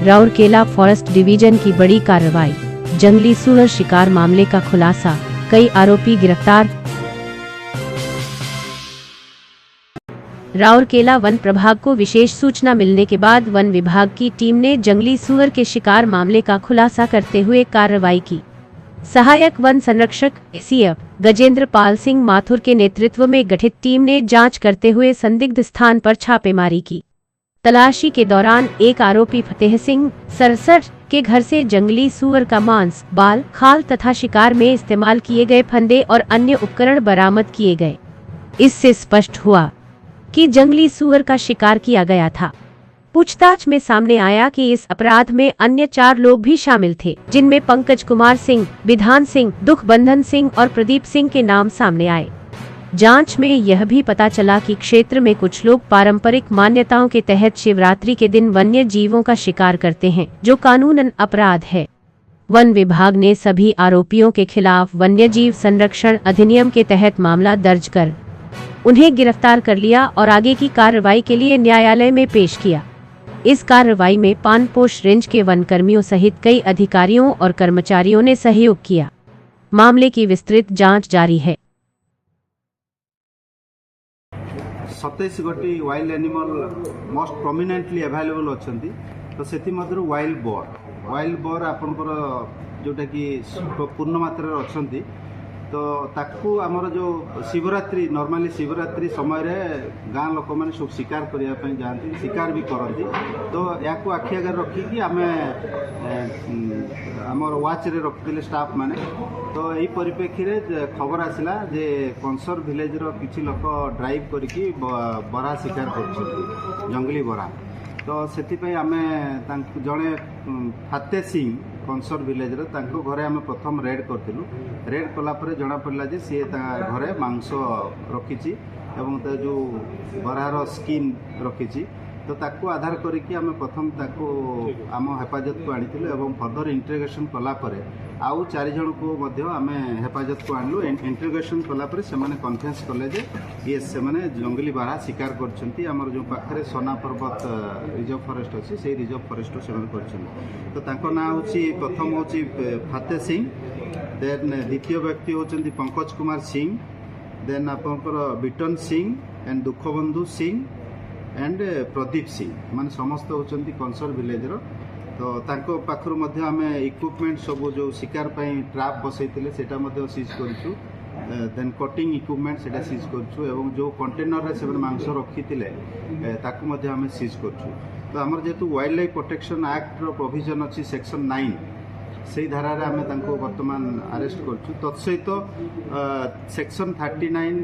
Rourkela forest division की बड़ी कार्रवाई, जंगली सूअर शिकार मामले का खुलासा, कई आरोपी गिरफ्तार। राउरकेला वन प्रभाग को विशेष सूचना मिलने के बाद वन विभाग की टीम ने जंगली सूअर के शिकार मामले का खुलासा करते हुए कार्रवाई की। सहायक वन संरक्षक सीएफ गजेंद्र पाल सिंह माथुर के नेतृत्व में गठित टीम ने जांच करते हुए संदिग्ध स्थान पर छापेमारी की। तलाशी के दौरान एक आरोपी फतेह सिंह सरसठ के घर से जंगली सूअर का मांस, बाल, खाल तथा शिकार में इस्तेमाल किए गए फंदे और अन्य उपकरण बरामद किए गए। इससे स्पष्ट हुआ कि जंगली सूअर का शिकार किया गया था। पूछताछ में सामने आया कि इस अपराध में अन्य 4 लोग भी शामिल थे, जिनमें पंकज कुमार सिंह, विधान सिंह, दुखबंधन सिंह और प्रदीप सिंह के नाम सामने आए। जांच में यह भी पता चला कि क्षेत्र में कुछ लोग पारंपरिक मान्यताओं के तहत शिवरात्रि के दिन वन्य जीवों का शिकार करते हैं, जो कानूनन अपराध है। वन विभाग ने सभी आरोपियों के खिलाफ वन्यजीव संरक्षण अधिनियम के तहत मामला दर्ज कर उन्हें गिरफ्तार कर लिया और आगे की कार्रवाई के लिए न्यायालय में पेश किया। इस कार्रवाई में पानपोष रेंज के वन कर्मियों सहित कई अधिकारियों और कर्मचारियों ने सहयोग किया। मामले की विस्तृत जांच जारी है। 27 गोटी wild animal most prominently available अच्छी, तो से वाइल्ड बोर आपंकर जोटा कि पूर्ण मात्रा अच्छा, तो ताकू आमर जो शिवरात्रि नॉर्मली शिवरात्रि समय गाँ लोक मैंने सब शिकार करने जाती, शिकार भी करती। तो या आखि आगे रखिकी आम आमर वाच रे रखिले स्टाफ माने। तो यही परिप्रेक्षी में खबर आसला जे कंसर विलेज रो किछि लोक ड्राइव करके बरा शिकार कर जंगली बरा। तो से आम जड़े फाते सिंह कंसर विलेज घरे आम प्रथम रेड करूँ। रेड कलापर जना पड़ा जे सी घरे मांस रखी जो बरार स्किन रखी। तो ताकू आधार करके आम प्रथम ताकू आम हेफाजत को आनी फर्दर इंटरोगेशन कलापर आउ 4 जन को आम हेफाजत को आणलु। इंटरोगेशन कलापर से कन्फेन्स कले जे ये से जंगली बारहा शिकार करछंती। आमर जो पाखरे सोना पर्वत रिजर्व फॉरेस्ट अच्छी से रिजर्व फॉरेस्ट से। तो तांको ना होची प्रथम होची फाते सिंह, देन द्वितीय व्यक्ति होचंती पंकज कुमार सिंह, देन आपनकर बिटन सिंह एंड दुखबंधु सिंह एंड प्रदीप सिंह, माने समस्त होचंती कंसर विलेज रो। तो तांको पाखरु मध्ये आमे इक्विपमेंट सब जो शिकार पई ट्रैप बसैतिले सेटा मध्ये सीज करछु। देन कटिंग इक्विपमेंट सेटा सीज करछु एवं जो कंटेनर रे सेवन मांस रखितिले ताकू मध्ये आमे सीज करछु। तो हमर जेतु वाइल्ड लाइफ प्रोटेक्शन एक्ट रो प्रोविजन अछि सेक्शन 9 से धारा रे आमे तांको वर्तमान अरेस्ट करछु। तत्सहित सेक्शन 39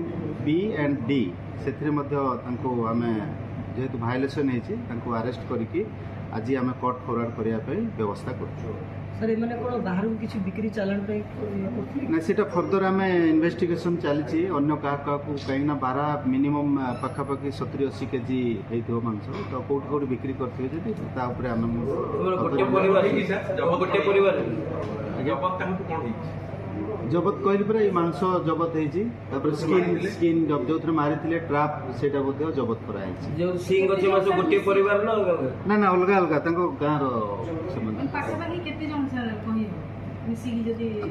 बी एंड डी सेथरे मध्ये तांको आमे जेहेतु भाइलेसन होती अरेस्ट करके आज आम कोर्ट फरवर्ड करने व्यवस्था कर बाहर किसी बिक्री चालान ना सीटा फर्दर आम इन्वेस्टिगेशन चली अन्य क्या कहीं बारा मिनिमम पाखापाखि 70-80 केजी हो मांस। तो कौट कौट बिक्री करते जबत कहली पर मांस जबत होती स्किन जो मारी ट्राप से जबत ना ना अलग अलग गाँव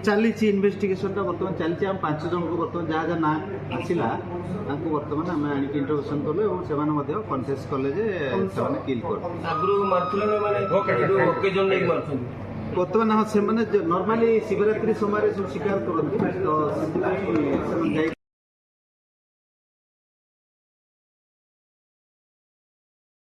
चली इन्वेस्टिगेशन बर्तमान चलती। आम 5 जन को बर्तमान जहाँ जहाँ ना आसला बर्तमान आम आनिक इंट्रोगेशन कलु और से कन्फेस कले किल कर बर्तमान हाँ से नॉर्मली शिवरात्रि समय सब शिकार करते। तो